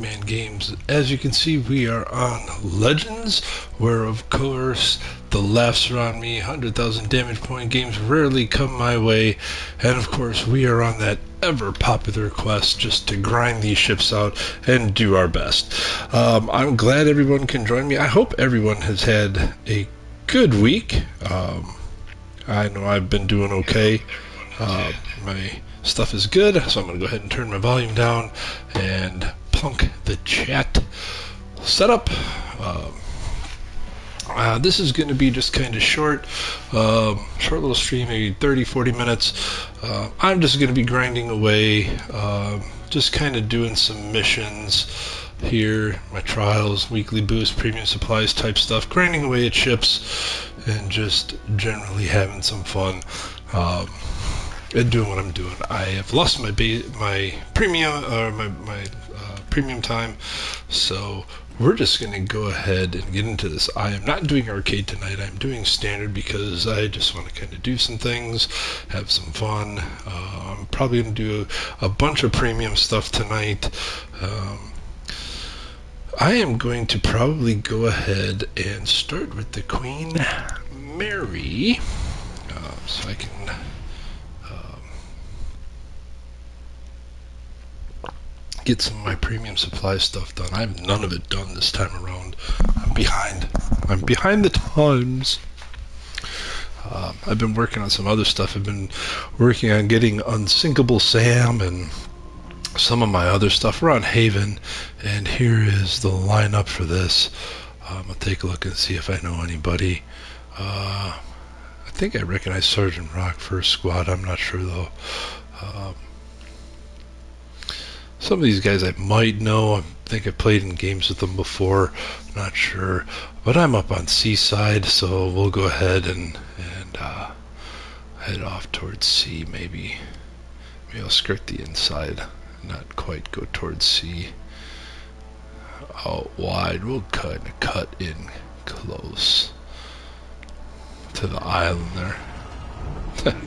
HankMan Games. As you can see, we are on Legends, where of course the laughs are on me. 100,000 damage point games rarely come my way, and of course we are on that ever popular quest just to grind these ships out and do our best. I'm glad everyone can join me. I hope everyone has had a good week. I know I've been doing okay. My stuff is good, so I'm going to go ahead and turn my volume down and plunk the chat setup. This is going to be just kind of short little stream, maybe 30-40 minutes. I'm just going to be grinding away, just kind of doing some missions here, my trials, weekly boost, premium supplies type stuff, grinding away at ships, and just generally having some fun. And doing what I'm doing. I have lost my premium premium time, so we're just going to go ahead and get into this. I am not doing arcade tonight. I'm doing standard because I just want to kind of do some things, have some fun. I'm probably going to do a bunch of premium stuff tonight. I am going to probably go ahead and start with the Queen Mary, so I can get some of my premium supply stuff done. I have none of it done this time around. I'm behind the times. I've been working on some other stuff. I've been working on getting Unsinkable Sam and some of my other stuff. We're on Haven, and here is the lineup for this. I'll take a look and see if I know anybody. I think I recognize Sergeant Rock first squad. I'm not sure though. Some of these guys I might know. I think I played in games with them before. Not sure. But I'm up on Seaside, so we'll go ahead and head off towards C. Maybe I'll skirt the inside. Not quite go towards C. Out wide. We'll cut in close to the island there.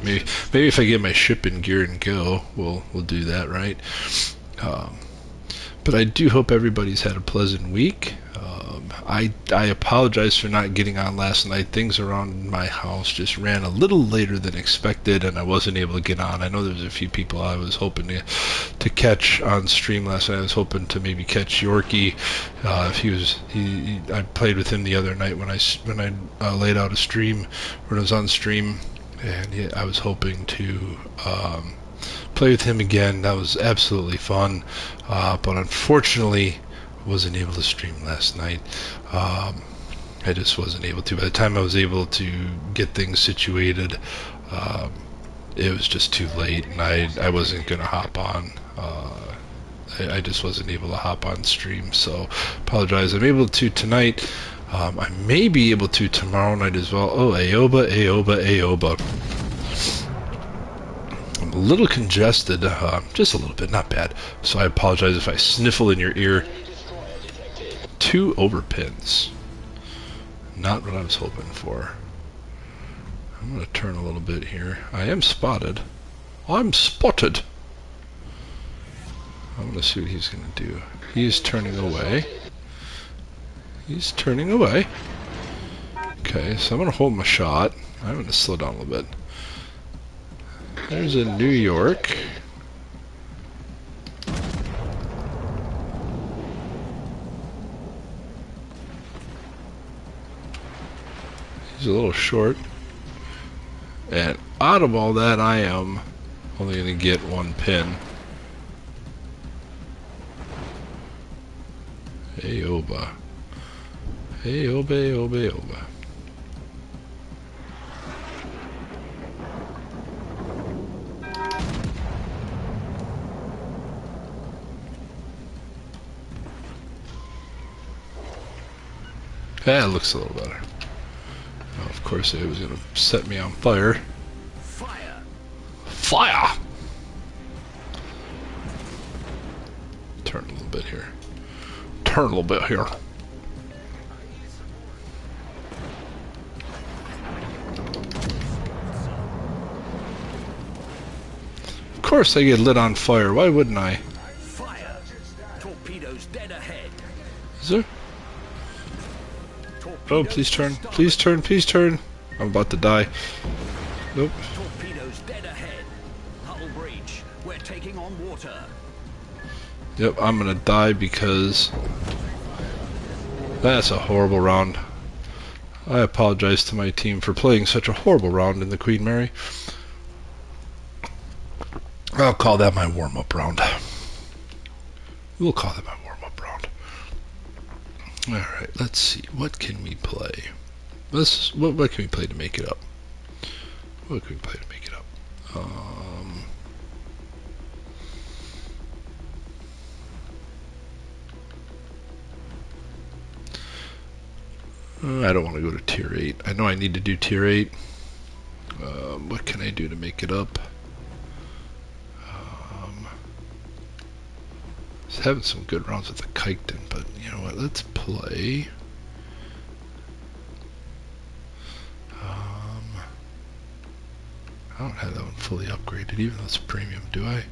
maybe if I get my ship in gear and go, we'll do that, right? But I do hope everybody's had a pleasant week. I apologize for not getting on last night. Things around my house just ran a little later than expected, and I wasn't able to get on. I know there's a few people I was hoping to catch on stream last night. I was hoping to maybe catch Yorkie. I played with him the other night when I laid out a stream, when I was on stream, and I was hoping to play with him again. That was absolutely fun, but unfortunately wasn't able to stream last night. I just wasn't able to. By the time I was able to get things situated, it was just too late, and I wasn't going to hop on. I just wasn't able to hop on stream, so apologize. I'm able to tonight. I may be able to tomorrow night as well. Oh, Aoba. I'm a little congested, just a little bit, not bad. So I apologize if I sniffle in your ear. 2 overpins. Not what I was hoping for. I'm going to turn a little bit here. I am spotted. I'm spotted. I'm going to see what he's going to do. He is turning away. He's turning away. Okay, so I'm going to hold my shot. I'm going to slow down a little bit. There's a New York. He's a little short. And out of all that, I am only going to get 1 pin. Aoba. Aoba. That looks a little better. Now, of course, it was going to set me on fire. Fire! Turn a little bit here. Of course I get lit on fire. Why wouldn't I? Fire! Torpedoes down. Is there? Oh, please turn. Please turn. Please turn. I'm about to die. Nope. Torpedoes dead ahead. Hull breach. We're taking on water. Yep, I'm gonna die because that's a horrible round. I apologize to my team for playing such a horrible round in the Queen Mary. I'll call that my warm-up round. We'll call that my warm-up round. Alright, let's see. What can we play? What can we play to make it up? What can we play to make it up? I don't want to go to tier 8. I know I need to do tier 8. What can I do to make it up? I was having some good rounds with the Kyketon, but you know what? Let's play. I don't have that one fully upgraded, even though it's premium, do I?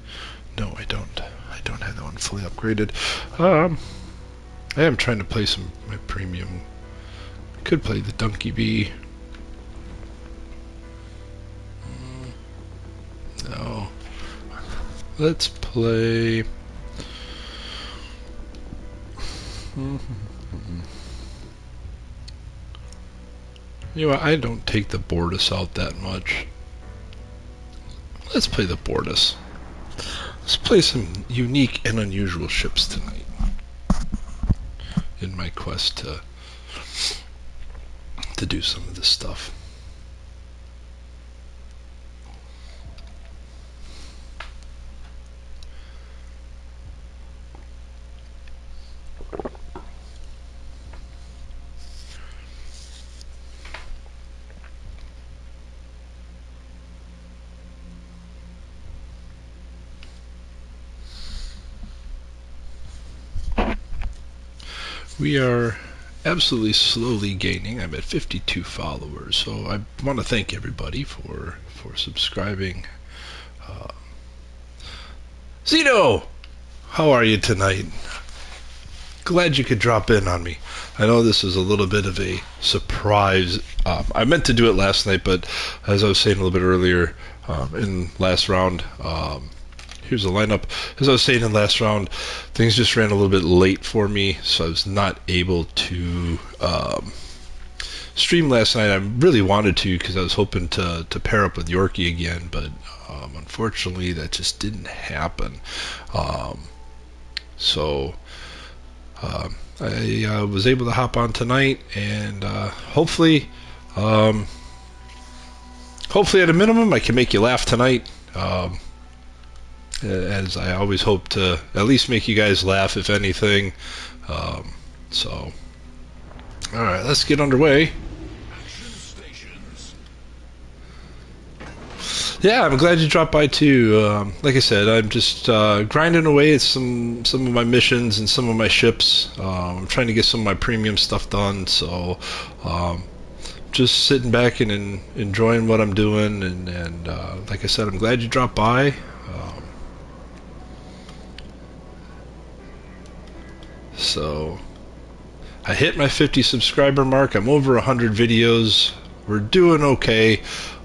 No, I don't. I don't have that one fully upgraded. I am trying to play some my premium. I could play the Donkey Bee. No. Let's play. You know what? I don't take the Bortus out that much. Let's play the Bortus. Let's play some unique and unusual ships tonight in my quest to do some of this stuff. We are absolutely slowly gaining. I'm at 52 followers, so I want to thank everybody for subscribing. Zeno, how are you tonight? Glad you could drop in on me. I know this is a little bit of a surprise. I meant to do it last night, but as I was saying a little bit earlier in last round, here's the lineup. As I was saying in last round, things just ran a little bit late for me, so I was not able to stream last night. I really wanted to because I was hoping to pair up with Yorkie again, but unfortunately that just didn't happen. So I was able to hop on tonight, and hopefully at a minimum I can make you laugh tonight. As I always hope to at least make you guys laugh, if anything. So, alright, let's get underway. Yeah, I'm glad you dropped by too. Like I said, I'm just grinding away at some of my missions and some of my ships. I'm trying to get some of my premium stuff done, so just sitting back and enjoying what I'm doing. And like I said, I'm glad you dropped by. So I hit my 50 subscriber mark. I'm over 100 videos. We're doing okay.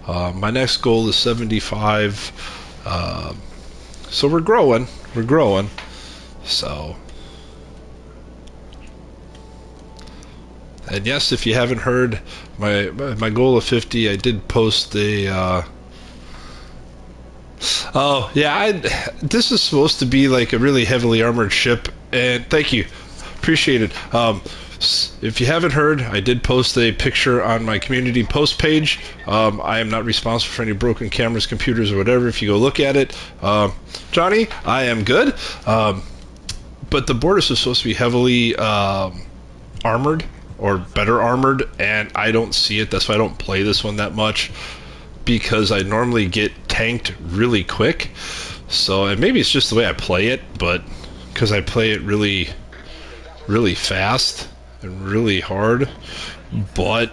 My next goal is 75. So we're growing. We're growing. So, and yes, if you haven't heard, my goal of 50, I did post a. Oh yeah, this is supposed to be like a really heavily armored ship, and thank you. Appreciate it. If you haven't heard, I did post a picture on my community post page. I am not responsible for any broken cameras, computers, or whatever. If you go look at it, Johnny, I am good. But the Bortus is supposed to be heavily armored, or better armored, and I don't see it. That's why I don't play this one that much, because I normally get tanked really quick. So, and maybe it's just the way I play it, but because I play it really fast and really hard. But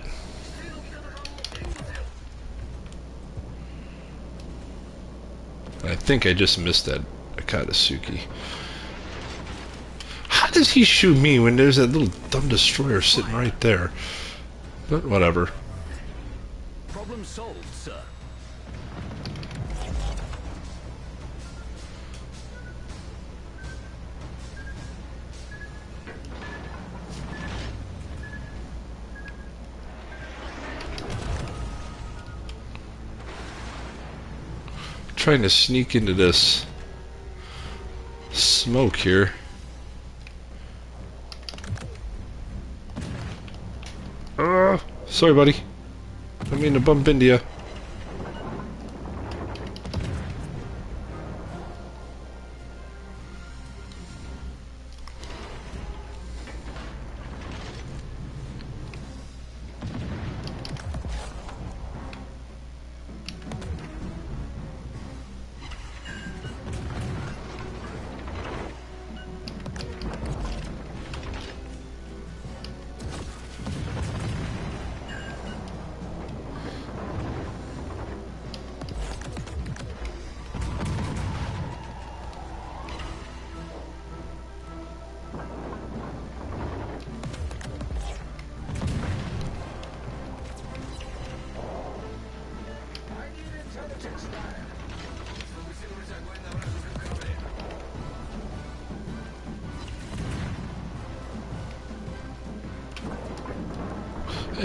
I think I just missed that Akatsuki. does he shoot me when there's that little dumb destroyer sitting right there? But whatever. Problem solved, sir. Trying to sneak into this smoke here. Sorry, buddy. I mean to bump into you.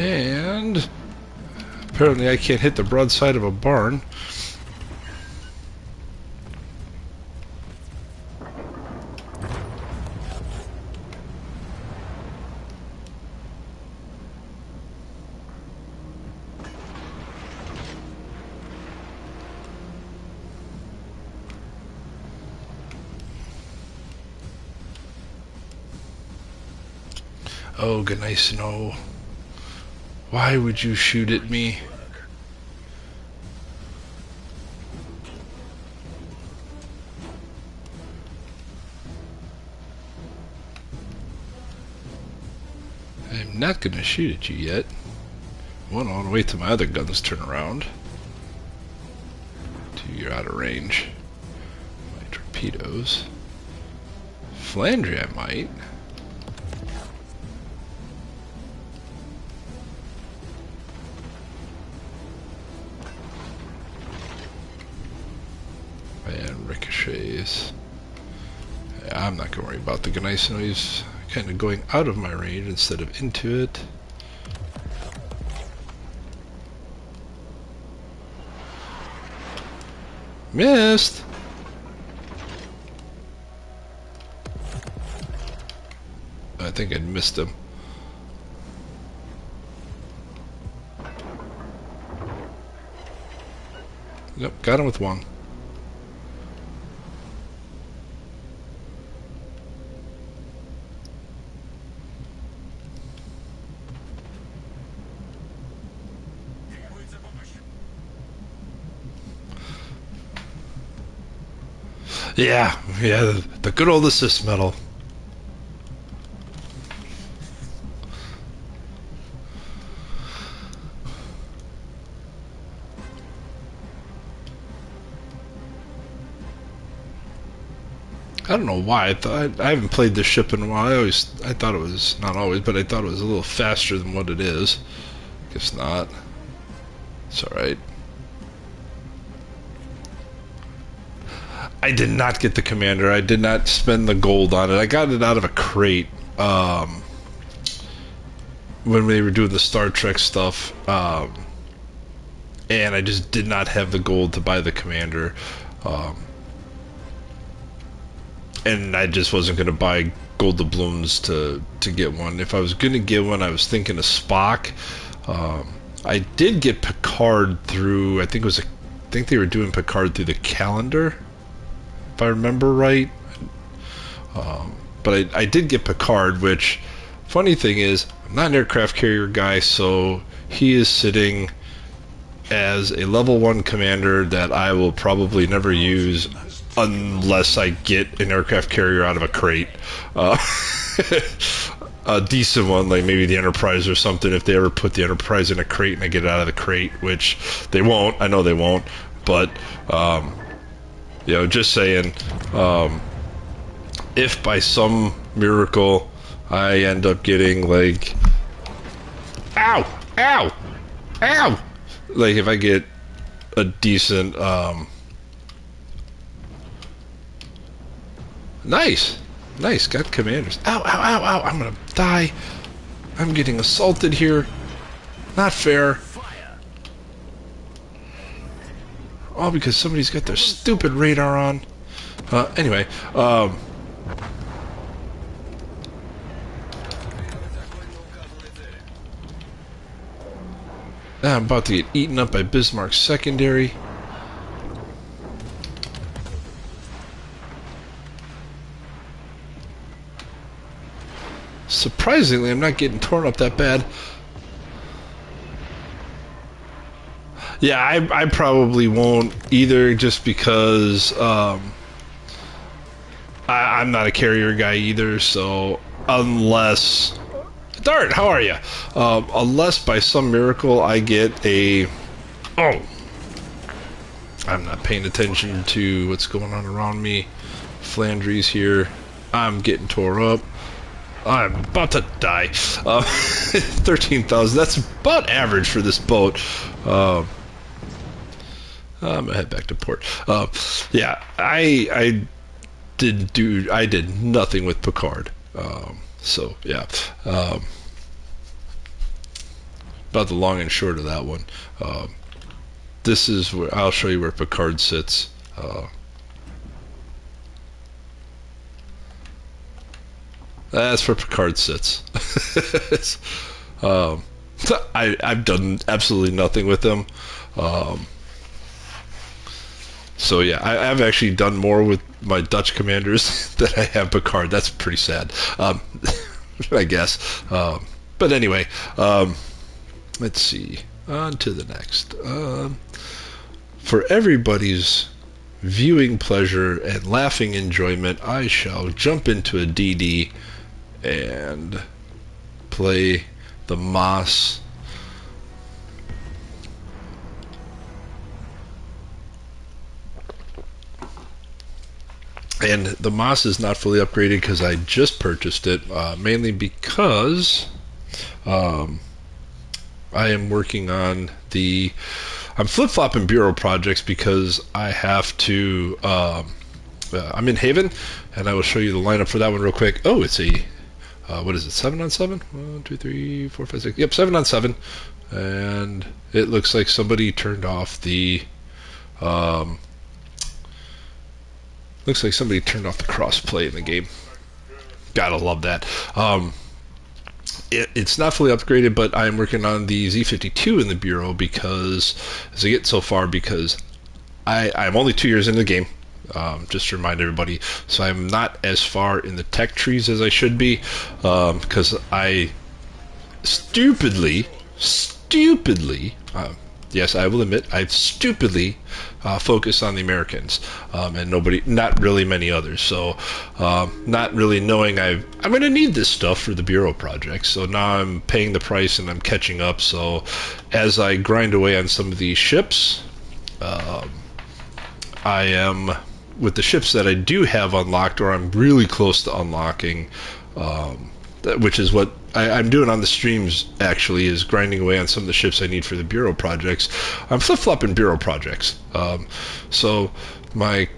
And apparently I can't hit the broadside of a barn. Oh, good nice to know. Why would you shoot at me? I'm not gonna shoot at you yet. One, I wanna wait till my other guns turn around. Two, you're out of range. My torpedoes. Flandre, I might. And ricochets. Yeah, I'm not gonna worry about the Gneisenau. He's kind of going out of my range instead of into it. Missed! I think I missed him. Nope, got him with one. Yeah, the good old assist medal. I don't know why. I haven't played this ship in a while. I thought it was, not always, but I thought it was a little faster than what it is. Guess not. It's alright. I did not get the commander. I did not spend the gold on it. I got it out of a crate when we were doing the Star Trek stuff, and I just did not have the gold to buy the commander. And I just wasn't going to buy gold doubloons to get one. If I was going to get one, I was thinking of Spock. I did get Picard through, I think they were doing Picard through the calendar, if I remember right. But I did get Picard, which, funny thing is, I'm not an aircraft carrier guy, so he is sitting as a level 1 commander that I will probably never use unless I get an aircraft carrier out of a crate. A decent one, like maybe the Enterprise or something, if they ever put the Enterprise in a crate and I get it out of the crate, which they won't. I know they won't. But, just saying, if by some miracle I end up getting like, ow, ow, ow, like if I get a decent, nice, nice, got commanders. Ow, ow, ow, ow, I'm gonna die. I'm getting assaulted here. Not fair. All because somebody's got their stupid radar on. Anyway, I'm about to get eaten up by Bismarck's secondary. Surprisingly, I'm not getting torn up that bad. Yeah, I probably won't either, just because I'm not a carrier guy either, so unless... Dart, how are you? Unless by some miracle I get a... Oh! I'm not paying attention to what's going on around me. Flandries here. I'm getting tore up. I'm about to die. 13,000. That's about average for this boat. I'm gonna head back to port. Yeah, I did nothing with Picard. So yeah, about the long and short of that one. This is where I'll show you where Picard sits. That's where Picard sits. I've done absolutely nothing with them. So yeah, I've actually done more with my Dutch commanders than I have Picard. That's pretty sad, I guess. But anyway, let's see. On to the next. For everybody's viewing pleasure and laughing enjoyment, I shall jump into a DD and play the Moss. And the Moss is not fully upgraded because I just purchased it, mainly because I am working on the... I'm flip-flopping bureau projects because I have to... I'm in Haven, and I will show you the lineup for that one real quick. Oh, it's a... what is it, 7 on 7? 1, 2, 3, 4, 5, 6. Yep, 7 on 7. And it looks like somebody turned off the... looks like somebody turned off the cross-play in the game. Gotta love that. It's not fully upgraded, but I'm working on the Z52 in the Bureau because, as I get so far, because I'm only 2 years into the game, just to remind everybody, so I'm not as far in the tech trees as I should be, because I stupidly, yes, I will admit, I stupidly focus on the Americans, and not really many others. So, not really knowing I'm going to need this stuff for the Bureau project. So now I'm paying the price and I'm catching up. So, as I grind away on some of these ships, I am, with the ships that I do have unlocked, or I'm really close to unlocking, which is what I'm doing on the streams, actually, is grinding away on some of the ships I need for the Bureau projects. I'm flip-flopping Bureau projects. So my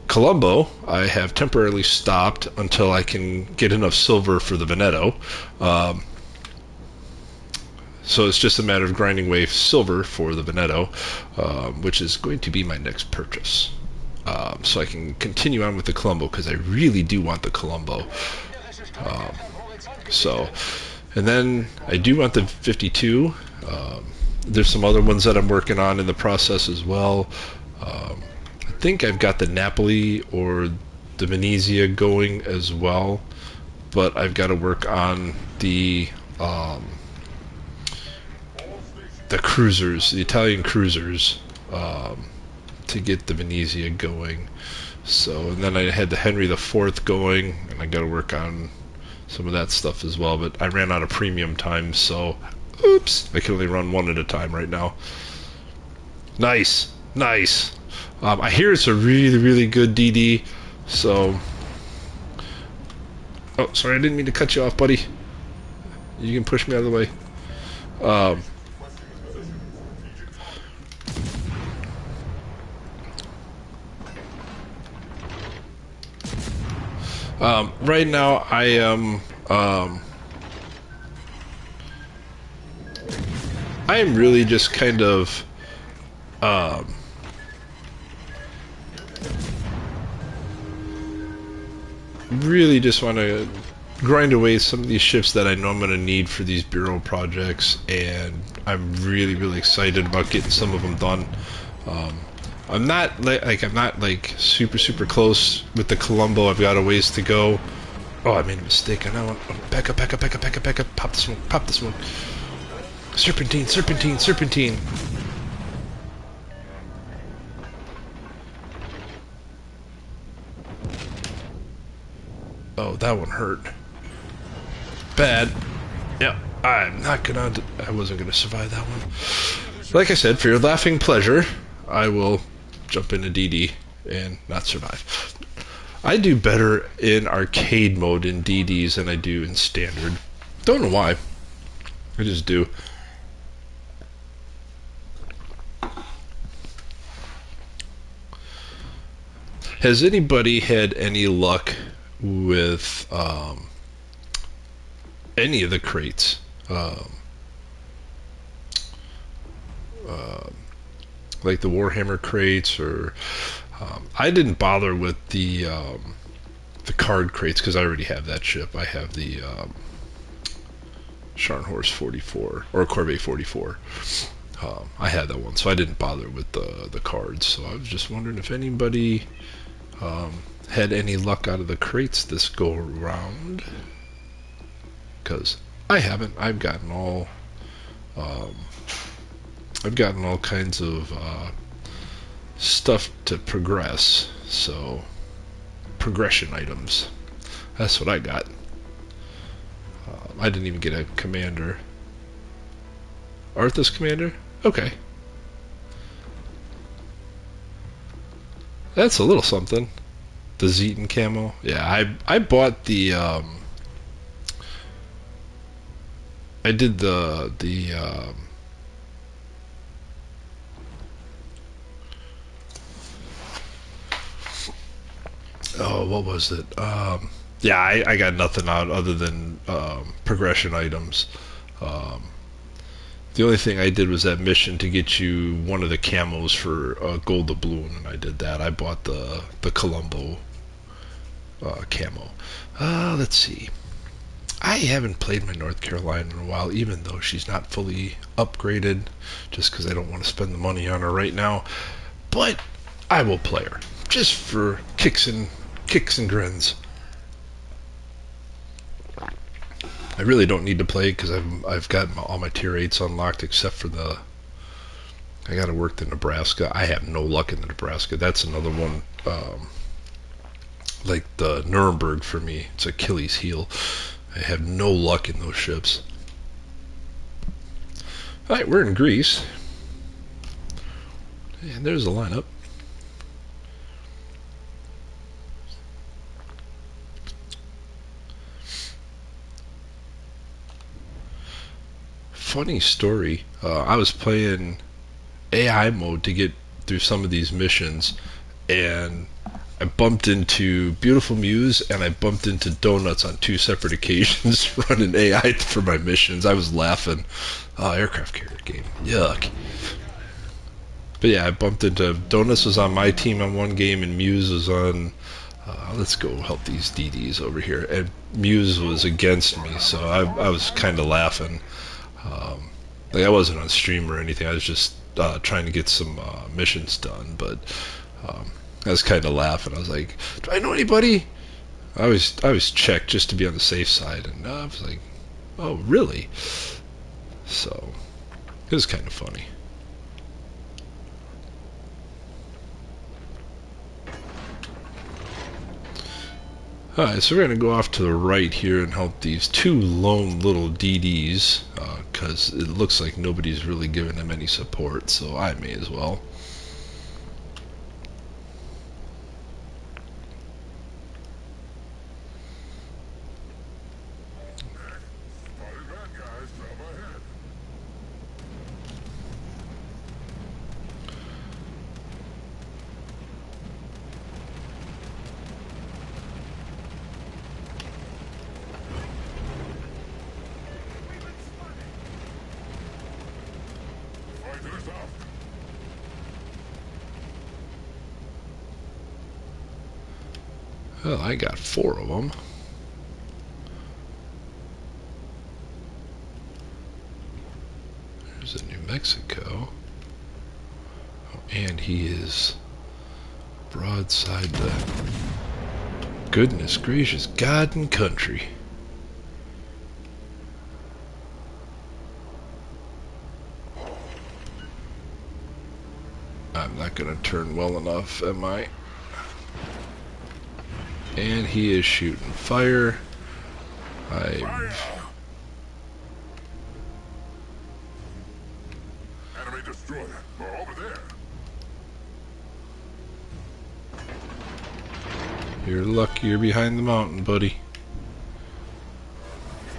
Colombo, I have temporarily stopped until I can get enough silver for the Veneto. So it's just a matter of grinding away silver for the Veneto, which is going to be my next purchase. So I can continue on with the Colombo, because I really do want the Colombo. So, and then I do want the 52. There's some other ones that I'm working on in the process as well. I think I've got the Napoli or the Venezia going as well, but I've got to work on the cruisers, the Italian cruisers, to get the Venezia going. So, and then I had the Henry IV going, and I got to work on some of that stuff as well, but I ran out of premium time, so oops, I can only run one at a time right now. Nice. I hear it's a really, really good DD, so Oh, sorry, I didn't mean to cut you off, buddy. You can push me out of the way. Um, right now, I am. I am really just kind of. Really just want to grind away some of these ships that I know I'm going to need for these bureau projects, and I'm really, really excited about getting some of them done. Um, I'm not like super, super close with the Colombo. I've got a ways to go. Oh, I made a mistake on that one. Oh, back up, back up, back up, back up, back up. Pop the smoke, pop the smoke. Serpentine, serpentine, serpentine. Oh, that one hurt. Bad. Yeah, I'm not gonna. I wasn't gonna survive that one. Like I said, for your laughing pleasure, I will jump into DD and not survive. I do better in arcade mode in DDs than I do in standard. Don't know why. I just do. Has anybody had any luck with any of the crates? Uh, like the Warhammer crates, or I didn't bother with the card crates because I already have that ship. I have the Scharnhorst 44 or Corvette 44. I had that one, so I didn't bother with the cards. So I was just wondering if anybody had any luck out of the crates this go around, because I haven't. Um, I've gotten all kinds of stuff to progress. So progression items. That's what I got. I didn't even get a commander. Arthas commander? Okay. That's a little something. The Zeton camo. Yeah, I bought the I did the oh, what was it? Yeah, I got nothing out other than progression items. Um, the only thing I did was that mission to get you one of the camos for gold doubloon, and I did that. I bought the Colombo camo. Let's see. I haven't played my North Carolina in a while, even though she's not fully upgraded, just because I don't want to spend the money on her right now. But I will play her, just for kicks and grins. I really don't need to play because I've got all my tier 8s unlocked except for the. I got to work the Nebraska. I have no luck in the Nebraska. That's another one. Like the Nuremberg for me, it's Achilles heel. I have no luck in those ships. Alright, we're in Greece. And there's the lineup. Funny story. I was playing AI mode to get through some of these missions, and I bumped into Beautiful Muse and I bumped into Donuts on two separate occasions running AI for my missions. I was laughing. Oh, aircraft carrier game. Yuck. But yeah, I bumped into Donuts was on my team on one game and Muse was on. Let's go help these DDs over here. And Muse was against me, so I was kind of laughing. Like I wasn't on stream or anything. I was just trying to get some missions done, but I was kind of laughing. I was like, "Do I know anybody?" I was checked just to be on the safe side, and I was like, "Oh, really?" So it was kind of funny. Alright, so we're going to go off to the right here and help these two lone little DDs, because it looks like nobody's really giving them any support, so I may as well. Well, I got 4 of them. There's a New Mexico. Oh, and he is broadside the goodness gracious God and country. I'm not gonna turn well enough, am I? And he is shooting fire. Enemy destroyer. Over there. You're lucky you're behind the mountain, buddy.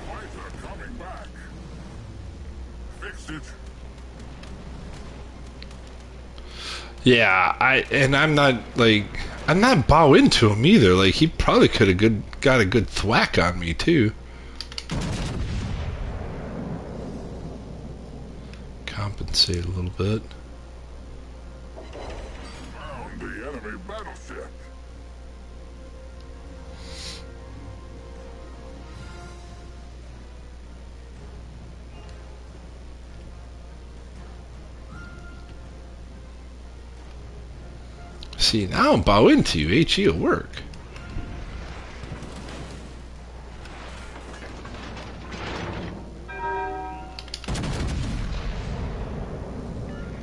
Fighter coming back. Fixed it. Yeah, I'm not bow into him either. Like, he probably could have got a good thwack on me too. Compensate a little bit. Found the enemy battleship. See, now I'm bow into you. HE will work.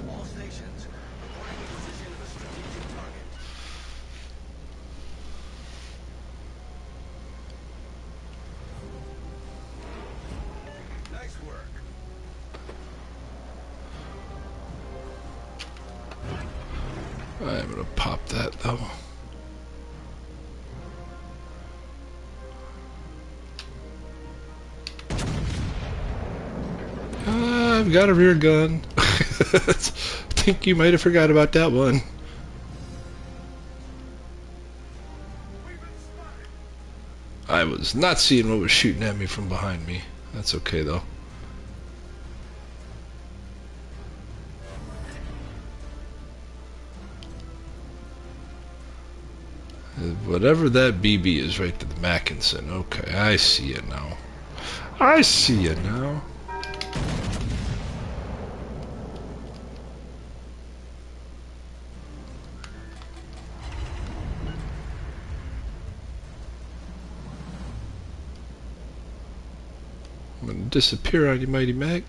All stations, reporting the position of a strategic target. Nice work. I'm gonna pop that though. I've got a rear gun. I think you might have forgot about that one. I was not seeing what was shooting at me from behind me. That's okay though. Whatever that BB is right to the Mackinson. Okay, I see it now. I see it now. I'm gonna disappear on you, Mighty Mac.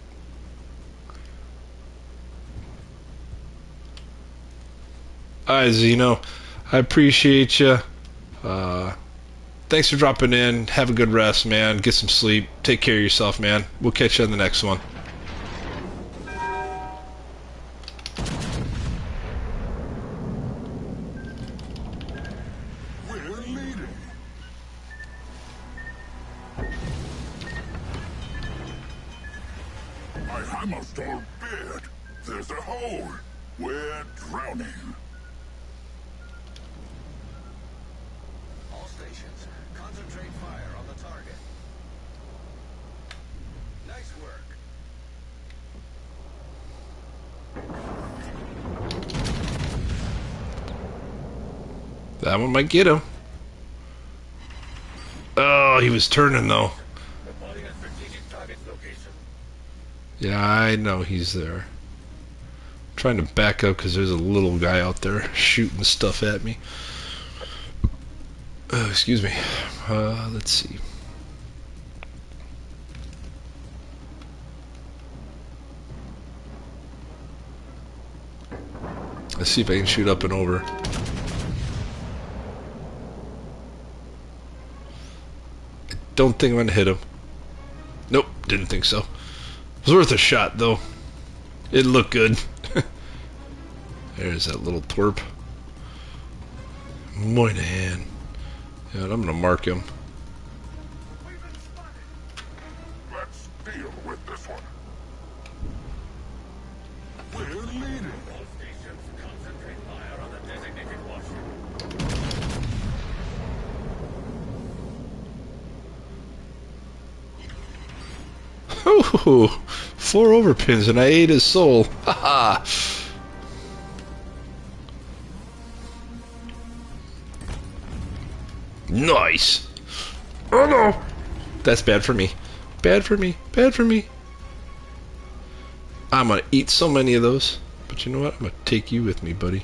Alright, Zeno. I appreciate you. Thanks for dropping in. Have a good rest, man. Get some sleep. Take care of yourself, man. We'll catch you on the next one. We're leading. My hammer stole beard. There's a hole. We're drowning. All stations, concentrate fire on the target. Nice work. That one might get him. Oh, he was turning though. Reporting a strategic target location. Yeah, I know he's there. I'm trying to back up because there's a little guy out there shooting stuff at me. Excuse me. Let's see. Let's see if I can shoot up and over. I don't think I'm gonna hit him. Nope, didn't think so. It was worth a shot though. It looked good. There's that little twerp. Moynihan. Yeah, I'm gonna mark him. Let's deal with this one. We're leading. All stations, concentrate fire on the designated warship. Ooh, 4 overpins and I ate his soul. Haha. Nice. Oh no. That's bad for me. Bad for me. Bad for me. I'm gonna eat so many of those. But you know what? I'm gonna take you with me, buddy.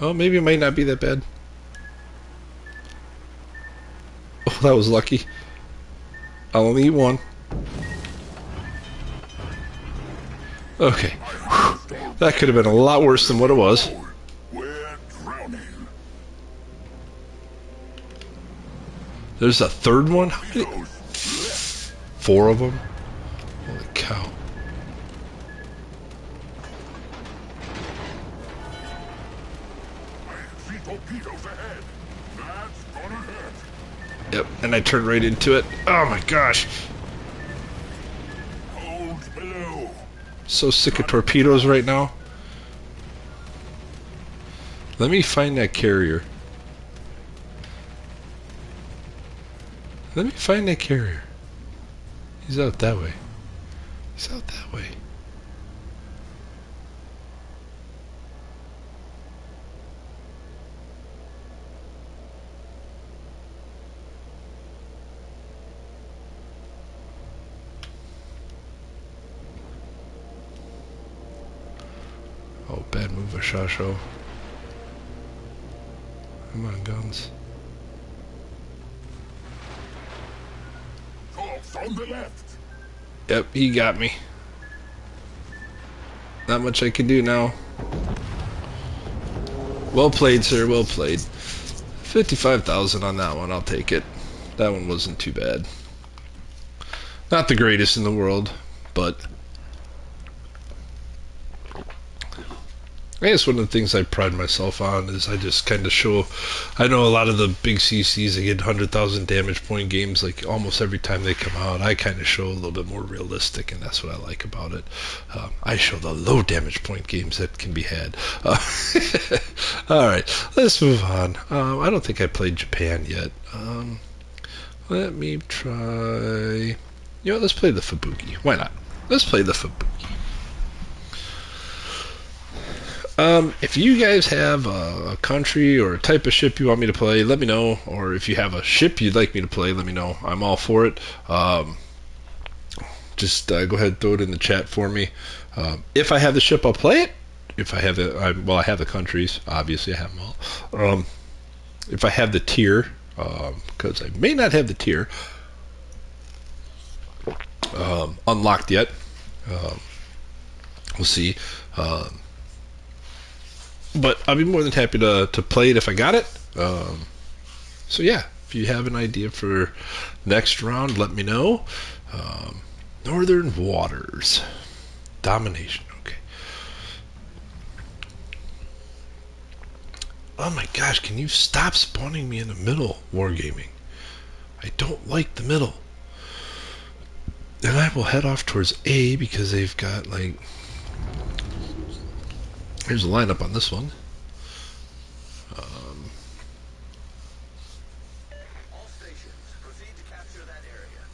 Oh, maybe it might not be that bad. Oh, that was lucky. I'll only eat one. Okay. Whew. That could have been a lot worse than what it was. We're drowning. There's a third one? How many? Those 4 of them? Holy cow. I see torpedoes ahead. That's gonna hurt. Yep, and I turned right into it. Oh my gosh. Hold below. So sick of torpedoes right now. Let me find that carrier. Let me find that carrier. He's out that way. He's out that way. Oh, bad move, Shasho. Come on, guns. Cops on the left. Yep, he got me. Not much I can do now. Well played, sir. Well played. 55,000 on that one. I'll take it. That one wasn't too bad. Not the greatest in the world, but I guess one of the things I pride myself on is I just kind of show. I know a lot of the big CCs, they get 100,000 damage point games like almost every time they come out. I kind of show a little bit more realistic, and that's what I like about it. I show the low damage point games that can be had. All right, let's move on. I don't think I played Japan yet. Let me try. You know, let's play the Fubuki. Why not? Let's play the Fubuki. If you guys have a country or a type of ship you want me to play, let me know. Or if you have a ship you'd like me to play, let me know. I'm all for it. Just go ahead and throw it in the chat for me. If I have the ship, I'll play it. If I have I have the countries. Obviously, I have them all. If I have the tier, because I may not have the tier unlocked yet. We'll see. But I'll be more than happy to play it if I got it. So yeah, if you have an idea for next round, let me know. Northern Waters. Domination, okay. Oh my gosh, can you stop spawning me in the middle, Wargaming? I don't like the middle. And I will head off towards A because they've got like... Here's a lineup on this one. All stations, proceed to capture that area.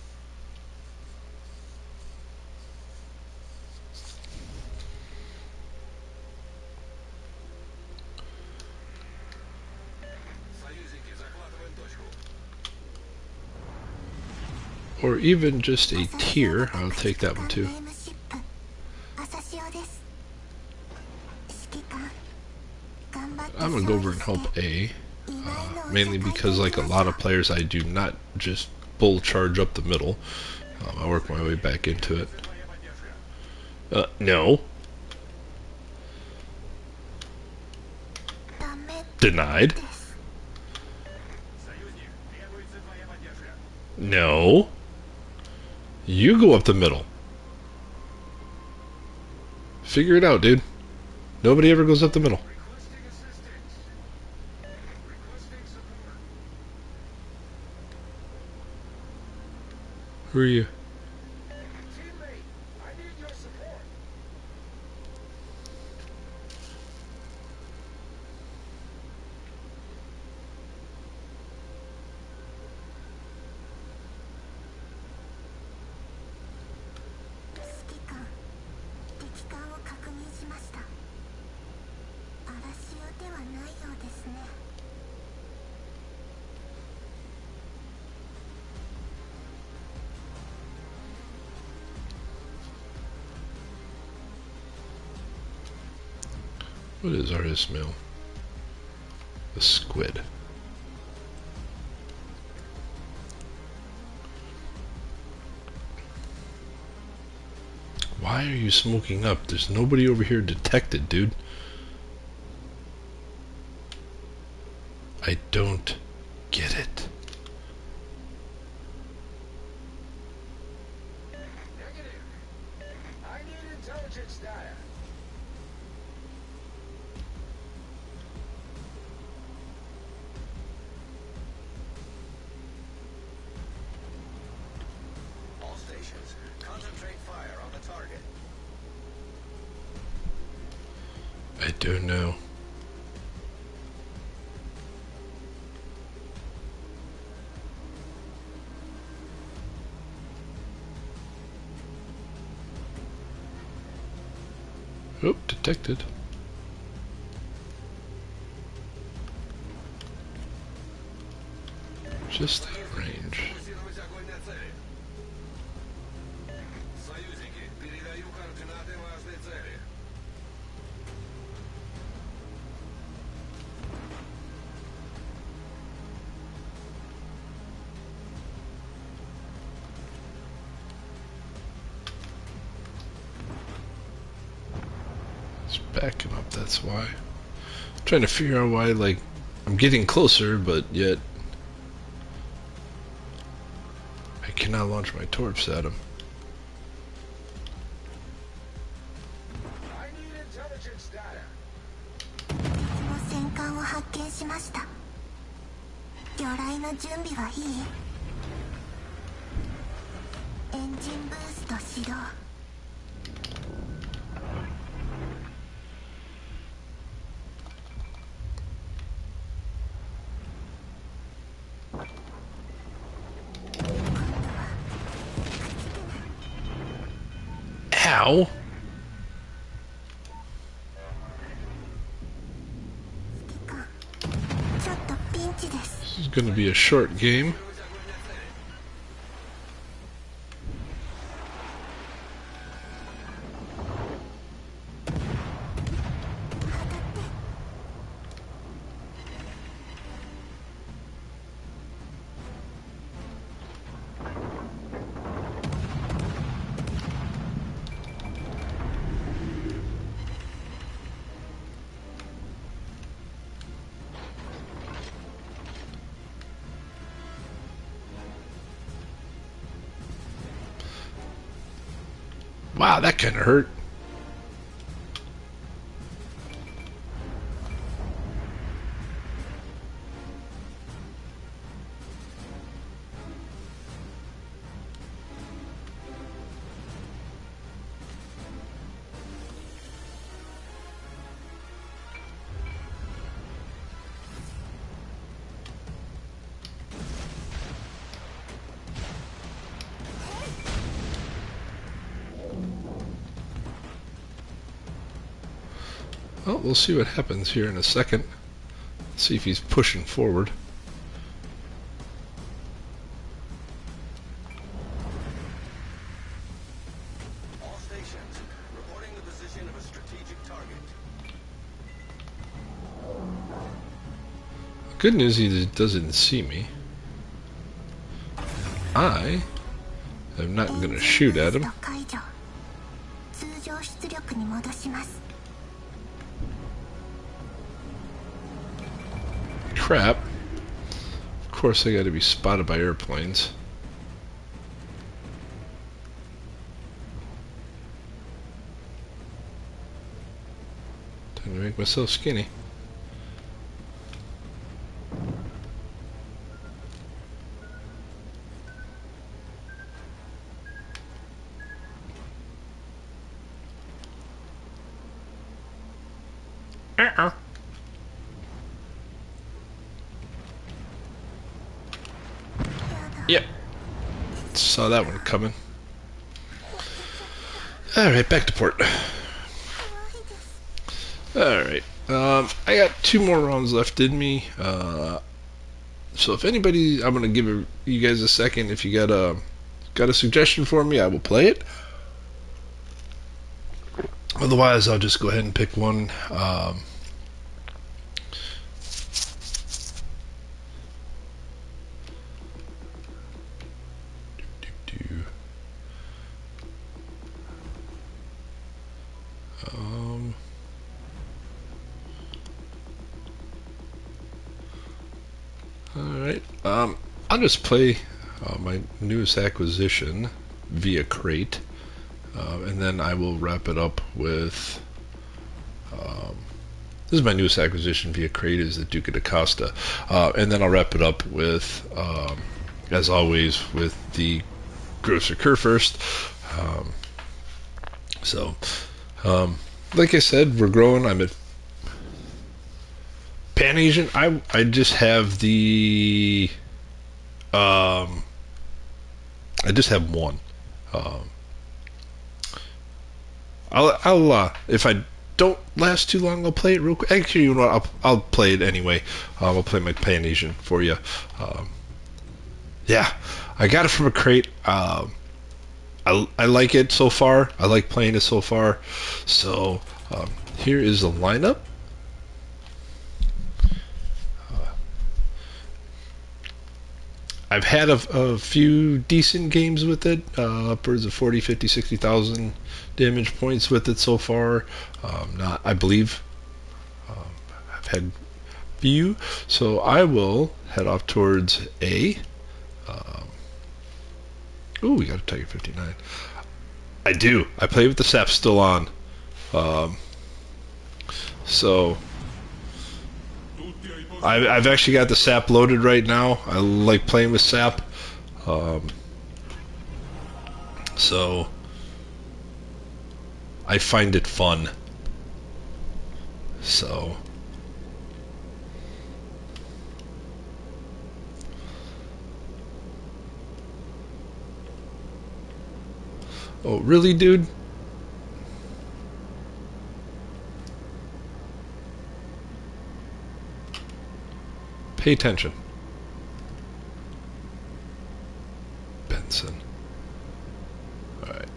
Союзники захватывают точку. Or even just a tier. I'll take that one too. I'm gonna go over and help A, mainly because like a lot of players, I do not just bull charge up the middle. I work my way back into it. No. Denied. No. You go up the middle. Figure it out, dude. Nobody ever goes up the middle. Who are you? Teammate, I need your support. What is artist mail? The squid. Why are you smoking up? There's nobody over here detected, dude. I don't get it. Negative. I need intelligence data. All stations, concentrate fire on the target. I don't know. Oh, detected. Just that range. Фокусировать огонь на цели. Союзники, передаю координаты важной цели. It's backing up, that's why. I'm trying to figure out why, like, I'm getting closer, but yet I cannot launch my torps at him. I need intelligence data. 戦艦を発見しました。魚雷の準備はいい？エンジンブースト始動。Ow! ちょっとピンチです。 This is gonna be a short game. Wow, that kind of hurt. Well, we'll see what happens here in a second. See if he's pushing forward. All stations, reporting the position of a strategic target. Good news, he doesn't see me. I am not going to shoot at him. 解除。通常出力に戻します。 Crap. Of course I gotta be spotted by airplanes. Time to make myself skinny. Yep. Saw that one coming. Alright, back to port. Alright. I got 2 more rounds left in me. So if anybody, I'm gonna give you guys a second. If you got a suggestion for me, I will play it. Otherwise, I'll just go ahead and pick one. Do, um, all right. I'll just play my newest acquisition via crate, and then I will wrap it up with. This is my newest acquisition via crate, is the Duca da Costa, and then I'll wrap it up with, as always, with the Grocer Cur first. So, like I said, we're growing. I'm at Pan Asian. I just have the I just have one. Um, I'll if I don't last too long, I'll play it real quick. Actually, you know what? I'll play it anyway. I'll play my Pan Asian for you. Um, yeah, I got it from a crate. I like it so far. I like playing it so far. So here is the lineup. I've had a few decent games with it, upwards of 40, 50, 60,000 damage points with it so far. Not, I believe, um, I've had few. So I will head off towards A. Um, ooh, we got a Tiger 59. I do. I play with the sap still on. Um, so I've actually got the sap loaded right now. I like playing with sap. Um, so I find it fun. So oh really, dude? Pay attention. Benson. Alright.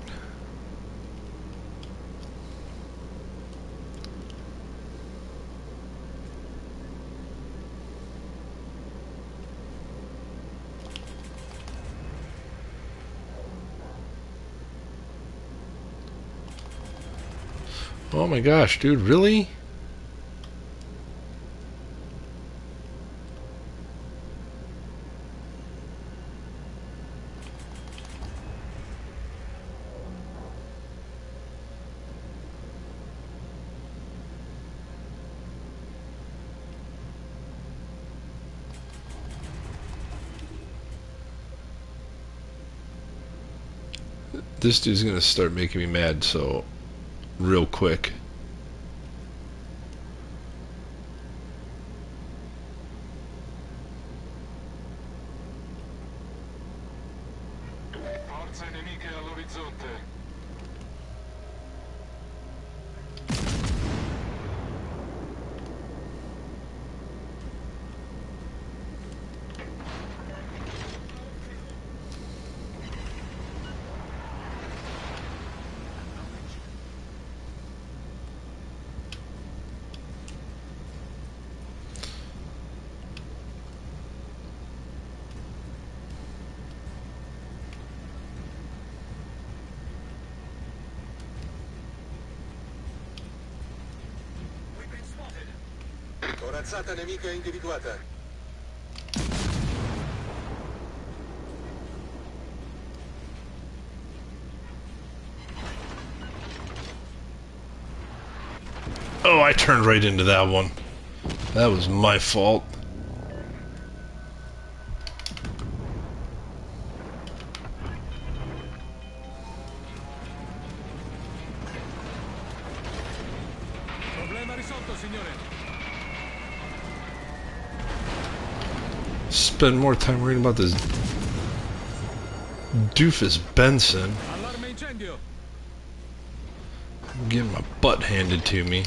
Oh my gosh, dude, really? This dude's gonna start making me mad, so real quick. Forze nemiche all'orizzonte. Corazzata nemica individuata. Oh, I turned right into that one. That was my fault. Problema risolto, signore. Spend more time worrying about this doofus Benson. Allarme incendio. Getting my butt handed to me.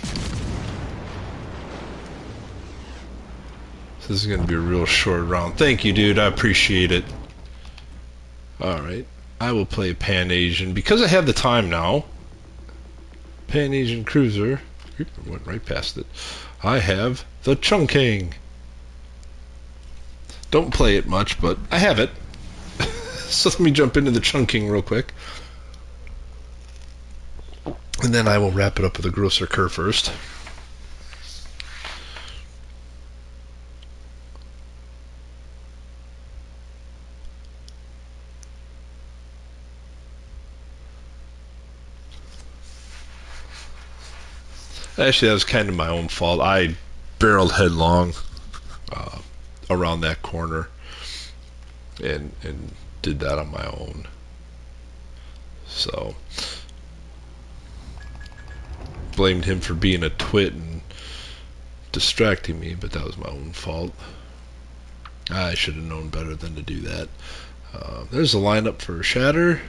This is going to be a real short round. Thank you, dude. I appreciate it. Alright. I will play Pan Asian. Because I have the time now. Pan Asian Cruiser. Oop, I went right past it. I have the Chungking. Don't play it much, but I have it. So let me jump into the Chungking real quick. And then I will wrap it up with a Grosser Kerr first. Actually, that was kind of my own fault. I barreled headlong around that corner and did that on my own. So blamed him for being a twit and distracting me, but that was my own fault. I should have known better than to do that. There's a lineup for Shatter.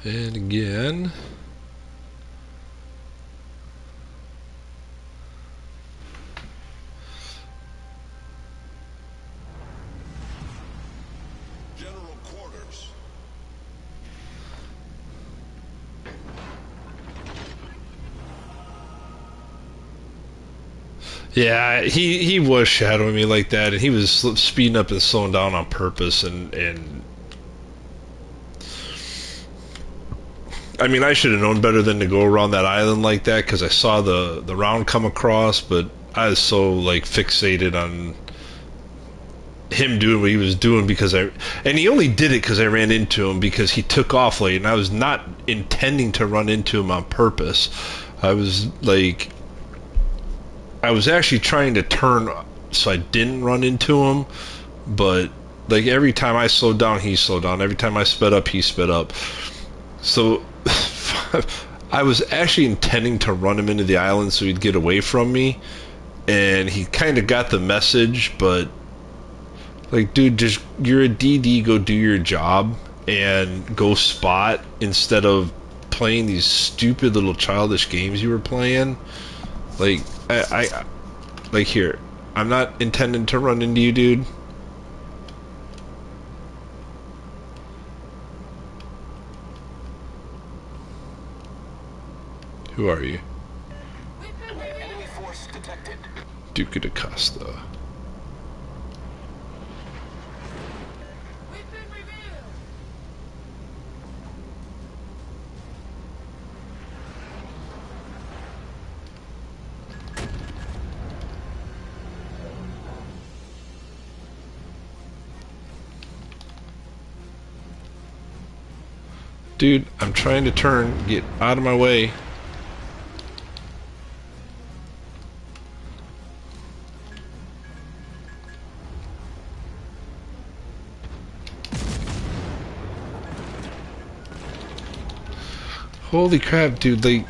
And again, General quarters. yeah, he was shadowing me like that, and he was speeding up and slowing down on purpose, and I mean, I should have known better than to go around that island like that, because I saw the round come across, but I was so like fixated on him doing what he was doing and he only did it because I ran into him, because he took off late, and I was not intending to run into him on purpose. I was actually trying to turn so I didn't run into him, but like every time I slowed down, he slowed down. Every time I sped up, he sped up. So I was actually intending to run him into the island so he'd get away from me, and he kind of got the message, but like, dude, just, you're a DD, go do your job and go spot instead of playing these stupid little childish games you were playing. Like, I like, here, I'm not intending to run into you, dude. Who are you? Enemy force detected. Duke de Costa. Dude, I'm trying to turn. Get out of my way. Holy crap, dude, like...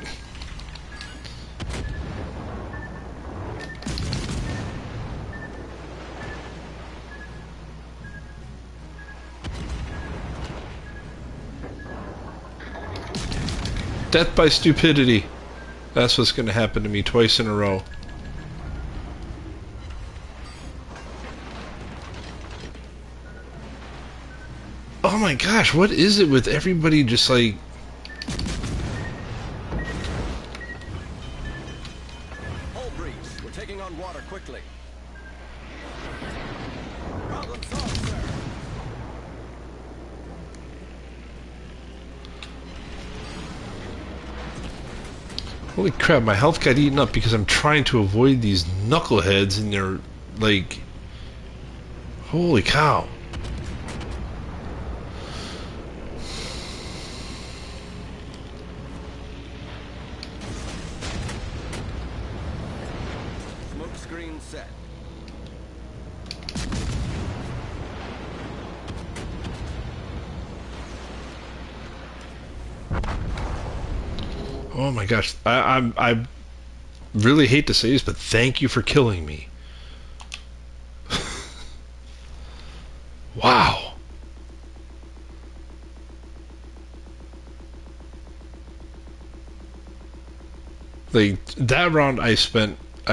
Death by stupidity. That's what's gonna happen to me twice in a row. Oh my gosh, what is it with everybody just like... Hull breach. We're taking on water quickly. Problem solved, sir. Holy crap, my health got eaten up because I'm trying to avoid these knuckleheads and they're like... Holy cow. Smoke screen set. Oh my gosh, I really hate to say this, but thank you for killing me. Wow. Like that round, I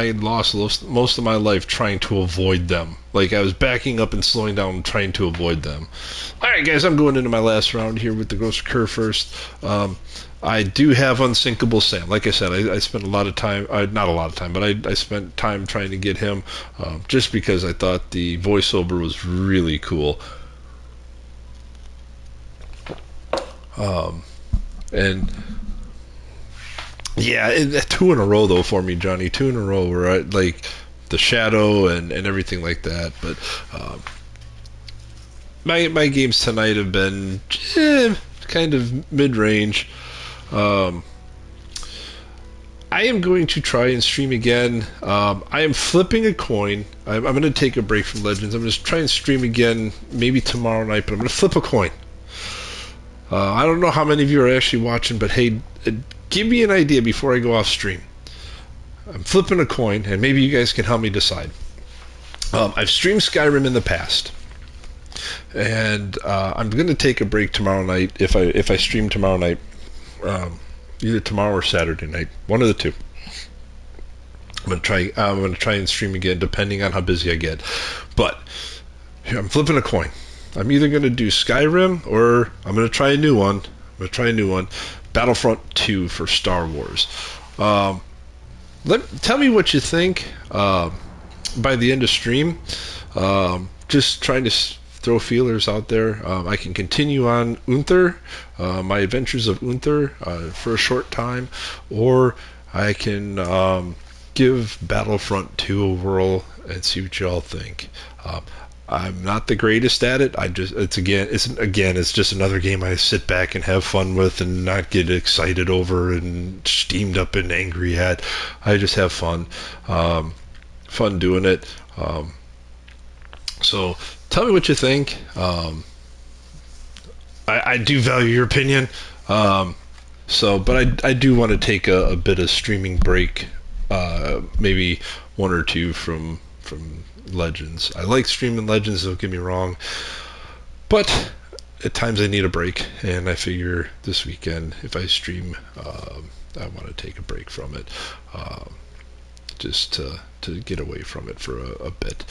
had lost most of my life trying to avoid them. Like I was backing up and slowing down, trying to avoid them. All right, guys, I'm going into my last round here with the Ghost Cur first. I do have Unsinkable Sam. Like I said, I spent a lot of time, not a lot of time, but I spent time trying to get him, just because I thought the voiceover was really cool. And yeah, two in a row though for me, Johnny. Two in a row where I like the shadow and everything like that. But my games tonight have been kind of mid range. Um, I am going to try and stream again. I am flipping a coin. I'm going to take a break from Legends. I'm going to try and stream again, maybe tomorrow night. But I'm going to flip a coin. I don't know how many of you are actually watching, but hey, give me an idea before I go off stream. I'm flipping a coin, and maybe you guys can help me decide. I've streamed Skyrim in the past, and I'm going to take a break tomorrow night. If I stream tomorrow night, either tomorrow or Saturday night, one of the two. I'm going to try and stream again, depending on how busy I get. But here, I'm flipping a coin. I'm either going to do Skyrim or I'm going to try a new one. Battlefront 2 for Star Wars. Tell me what you think by the end of stream. Just trying to throw feelers out there. I can continue on Unther, my adventures of Unther, for a short time, or I can give Battlefront 2 a whirl and see what y'all think. I'm not the greatest at it. It's just another game I sit back and have fun with and not get excited over and steamed up and angry at. I just have fun doing it. So tell me what you think. I do value your opinion. But I do want to take a bit of streaming break, maybe one or two from Legends. I like streaming Legends, don't get me wrong, but at times I need a break, and I figure this weekend if I stream, I want to take a break from it, just to get away from it for a bit.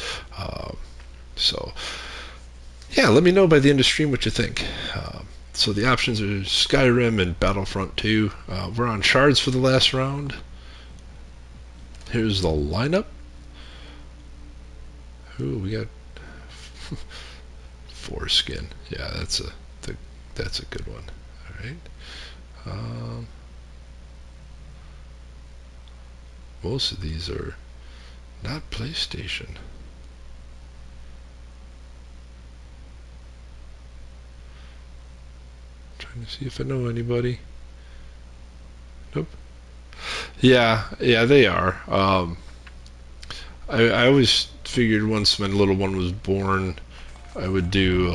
So yeah, let me know by the end of stream what you think. So the options are Skyrim and Battlefront 2. We're on shards for the last round. Here's the lineup. Ooh, we got foreskin. Yeah, that's a good one. All right. Most of these are not PlayStation. Trying to see if I know anybody. Nope. Yeah, they are. I always figured once my little one was born, I would do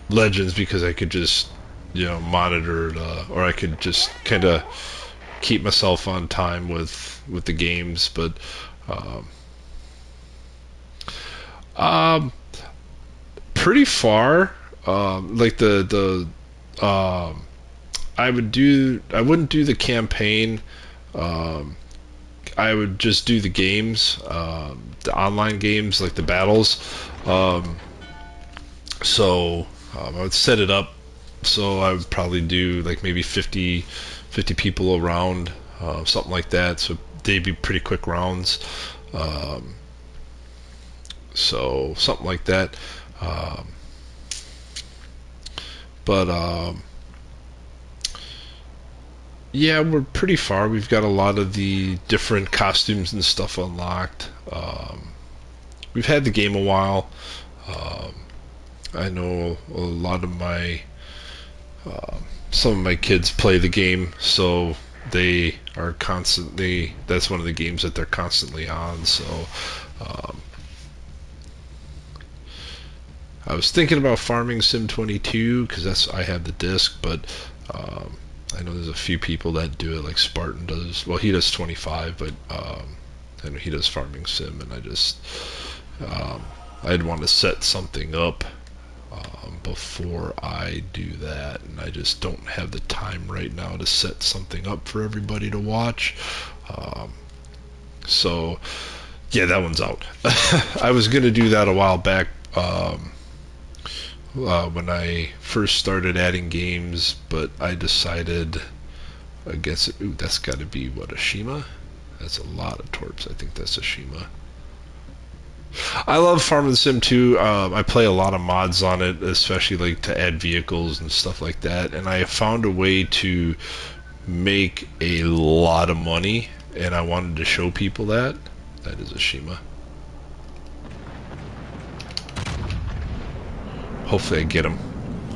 Legends because I could just, monitor it, or I could just kind of keep myself on time with the games. But pretty far, like I wouldn't do the campaign. I would just do the games, the online games, like the battles. I would set it up so I would probably do like maybe 50 people around, something like that. So they'd be pretty quick rounds. So something like that. But yeah, we're pretty far. We've got a lot of the different costumes and stuff unlocked. We've had the game a while. I know a lot of some of my kids play the game, so they are constantly. That's one of the games that they're constantly on. So I was thinking about farming Sim 22 because I have the disc, but I know there's a few people that do it, like Spartan does. Well, he does 25, but I know he does farming sim, and I just I'd want to set something up before I do that, and I just don't have the time right now to set something up for everybody to watch. So yeah, that one's out. I was gonna do that a while back when I first started adding games, but I decided against it. Ooh, that's got to be what, a Shima? That's a lot of torps. I think that's a Shima. I love Farming Sim 2. I play a lot of mods on it, especially like to add vehicles and stuff like that. And I found a way to make a lot of money, and I wanted to show people that. That is a Shima. Hopefully I get him.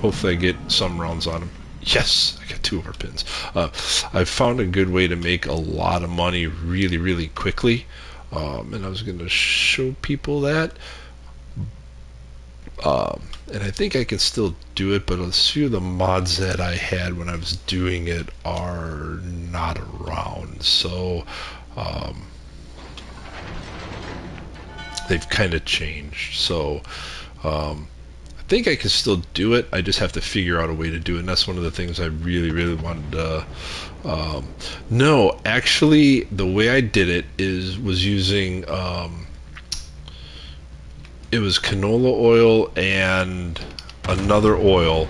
Hopefully I get some rounds on him. Yes, I got 2 of our pins. I found a good way to make a lot of money really, really quickly. And I was going to show people that. And I think I can still do it, but a few of the mods that I had when I was doing it are not around. So they've kind of changed. So I think I can still do it. I just have to figure out a way to do it, and that's one of the things I really, really wanted to. No, actually, the way I did it was using it was canola oil and another oil,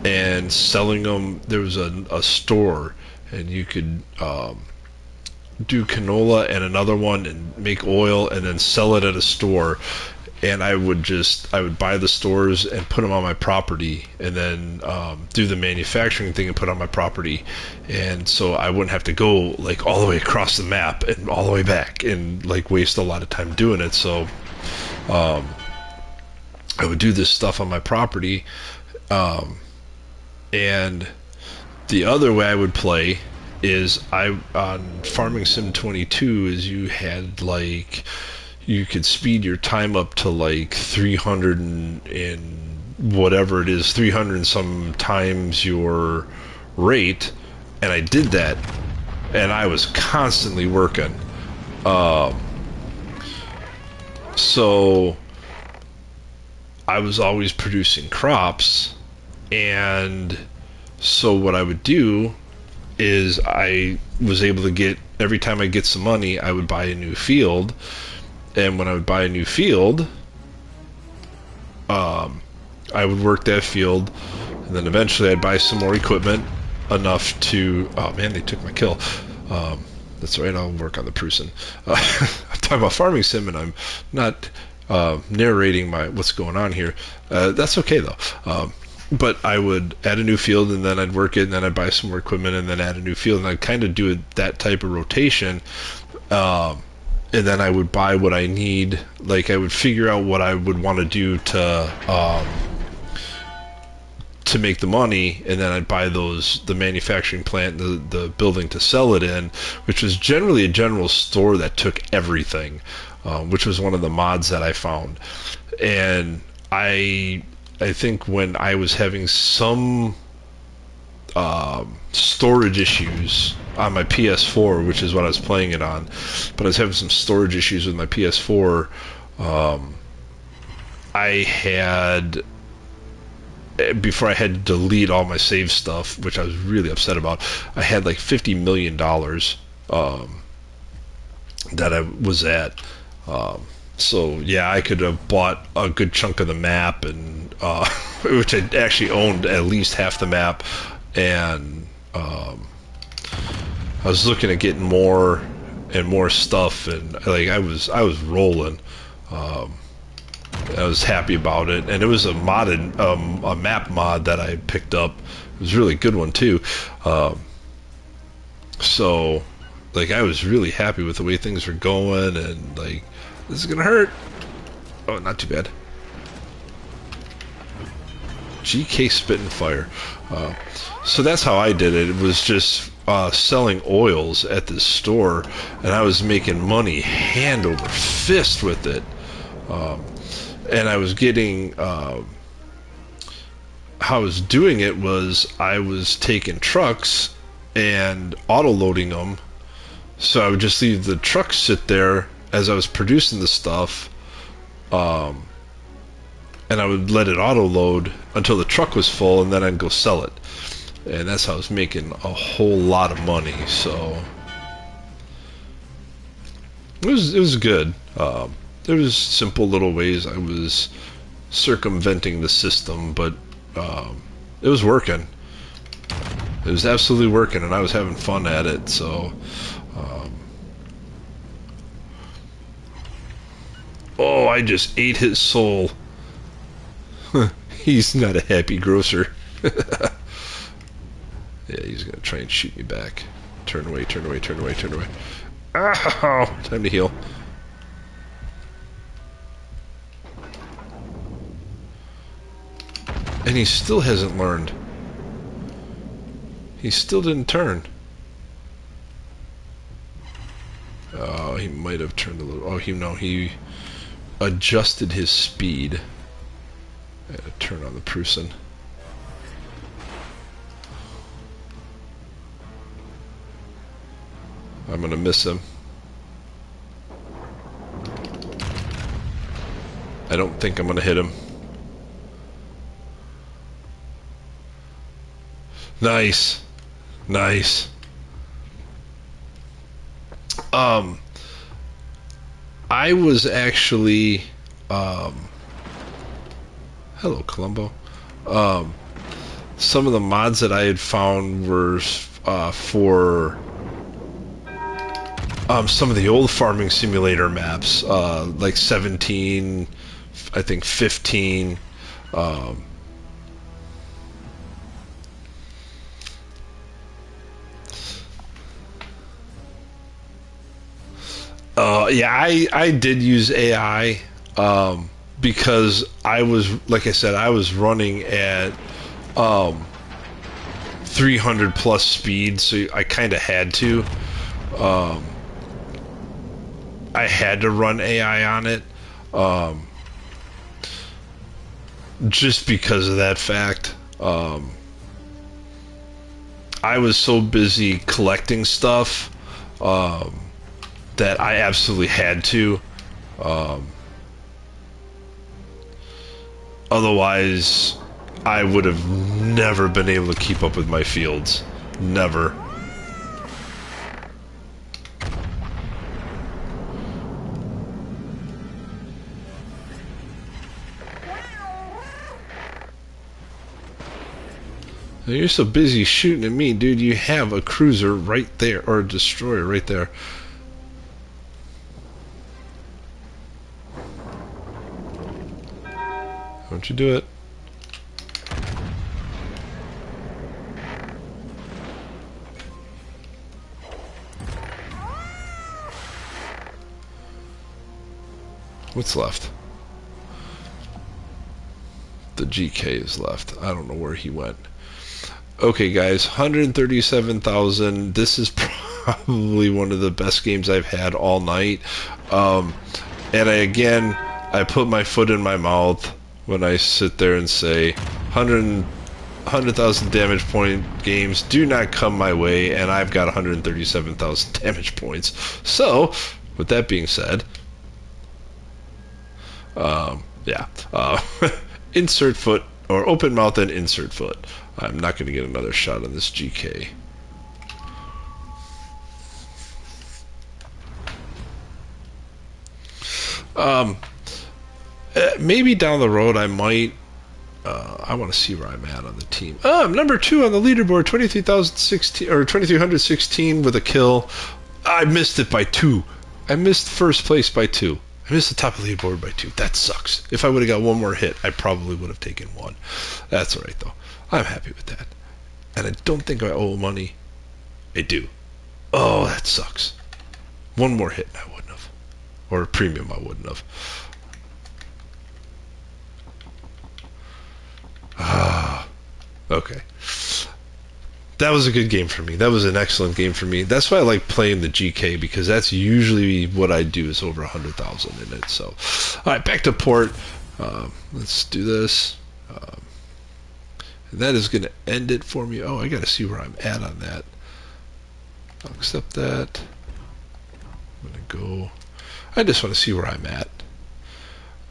and selling them. There was a store, and you could do canola and another one and make oil and then sell it at a store. And I would buy the stores and put them on my property, and then do the manufacturing thing and put on my property, and so I wouldn't have to go like all the way across the map and all the way back and like waste a lot of time doing it. So I would do this stuff on my property, and the other way I would play is on Farming Sim 22 is you had like. You could speed your time up to like 300 and whatever it is, 300 and some times your rate, and I did that, and I was constantly working. So I was always producing crops, and so what I would do is I was able to get, every time I get some money, I would buy a new field. And when I would buy a new field, I would work that field, and then eventually I'd buy some more equipment, enough to... Oh man, they took my kill. That's right, I'll work on the Prusen. I'm talking about Farming Sim, and I'm not narrating what's going on here. That's okay though. But I would add a new field, and then I'd work it, and then I'd buy some more equipment, and then add a new field, and I'd kind of do that type of rotation. And then I would buy what I need. Like I would figure out what I would want to do to make the money, and then I'd buy the manufacturing plant, the building to sell it in, which was generally a general store that took everything, which was one of the mods that I found. And I think when I was having some storage issues on my PS4, which is what I was playing it on, but I was having some storage issues with my PS4. I had, before I had to delete all my save stuff, which I was really upset about, I had like $50 million that I was at. So yeah, I could have bought a good chunk of the map, and which I actually owned at least half the map, and I was looking at getting more and more stuff, and like I was rolling. I was happy about it, and it was a map mod that I picked up. It was a really good one too. So like I was really happy with the way things were going, and like, this is gonna hurt. Oh, not too bad. GK Spitting Fire. So that's how I did it. It was just selling oils at this store, and I was making money hand over fist with it. And I was getting... how I was doing it was I was taking trucks and auto-loading them. So I would just leave the truck sit there as I was producing the stuff, and I would let it auto load until the truck was full, and then I'd go sell it. And that's how I was making a whole lot of money. So it was good. There was simple little ways I was circumventing the system, but it was working. It was absolutely working, and I was having fun at it. So, oh, I just ate his soul. He's not a happy grocer. Yeah, he's gonna try and shoot me back. Turn away, turn away, turn away, turn away. Ow! Time to heal. And he still hasn't learned. He still didn't turn. Oh, he might have turned a little. Oh, he adjusted his speed. I had to turn on the Prusen. I'm gonna miss him. I don't think I'm gonna hit him. Nice. Nice. I was actually hello, Columbo. Some of the mods that I had found were for some of the old farming simulator maps, like 17, I think 15. Yeah, I did use AI because I was, like I said, I was running at 300 plus speed, so I kind of had to. I had to run AI on it, just because of that fact. I was so busy collecting stuff that I absolutely had to. Otherwise, I would have never been able to keep up with my fields. Never. You're so busy shooting at me, dude. You have a cruiser right there, or a destroyer right there. Don't you do it. What's left? The GK is left. I don't know where he went. Okay, guys, 137,000. This is probably one of the best games I've had all night. And I put my foot in my mouth when I sit there and say 100,000 damage point games do not come my way, and I've got 137,000 damage points. So, with that being said, yeah, insert foot, or open mouth and insert foot. I'm not going to get another shot on this GK. Maybe down the road I might. I want to see where I'm at on the team. I'm number 2 on the leaderboard, 23,016 or 2,316 with a kill. I missed it by 2. I missed first place by 2. I missed the top of the leaderboard by 2. That sucks. If I would have got one more hit, I probably would have taken 1. That's alright though. I'm happy with that. And I don't think I owe money. I do. Oh, that sucks. One more hit and I wouldn't have. Or a premium I wouldn't have. Okay. That was a good game for me. That was an excellent game for me. That's why I like playing the GK, because that's usually what I do, is over 100,000 in it. So, alright, back to port. Let's do this. And that is going to end it for me. Oh, I got to see where I'm at on that. I'll accept that. I'm going to go. I just want to see where I'm at.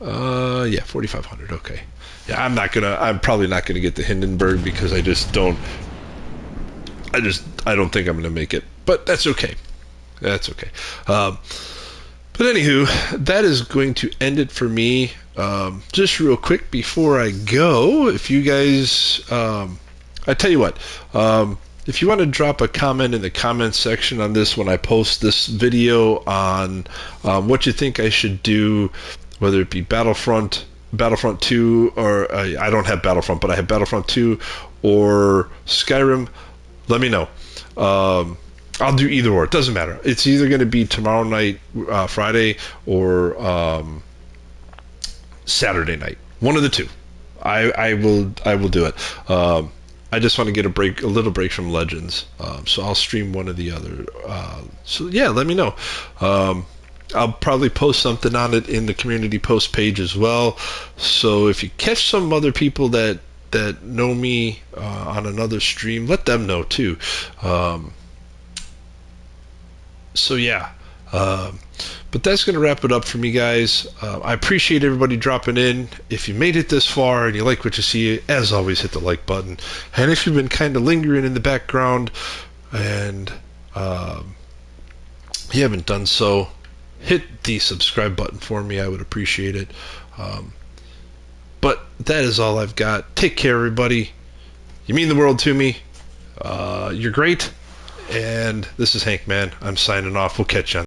Yeah, 4,500. Okay. Yeah, I'm probably not gonna get the Hindenburg because I just don't. I don't think I'm gonna make it. But that's okay. That's okay. But anywho, that is going to end it for me. Just real quick before I go, if you guys, I tell you what, if you want to drop a comment in the comment section on this when I post this video on what you think I should do, whether it be Battlefront 2, or I don't have Battlefront, but I have Battlefront 2 or Skyrim, let me know. I'll do either or. It doesn't matter. It's either going to be tomorrow night, Friday, or Saturday night. One of the two. I will do it. I just want to get a little break from Legends, so I'll stream one or the other. So yeah, let me know. I'll probably post something on it in the community post page as well. So if you catch some other people that know me on another stream, let them know too. So yeah, but that's going to wrap it up for me, guys. I appreciate everybody dropping in. If you made it this far and you like what you see, as always, hit the like button. And if you've been kind of lingering in the background and you haven't done so, hit the subscribe button for me. I would appreciate it. But that is all I've got. Take care, everybody. You mean the world to me. You're great. And this is HankMan. I'm signing off. We'll catch you on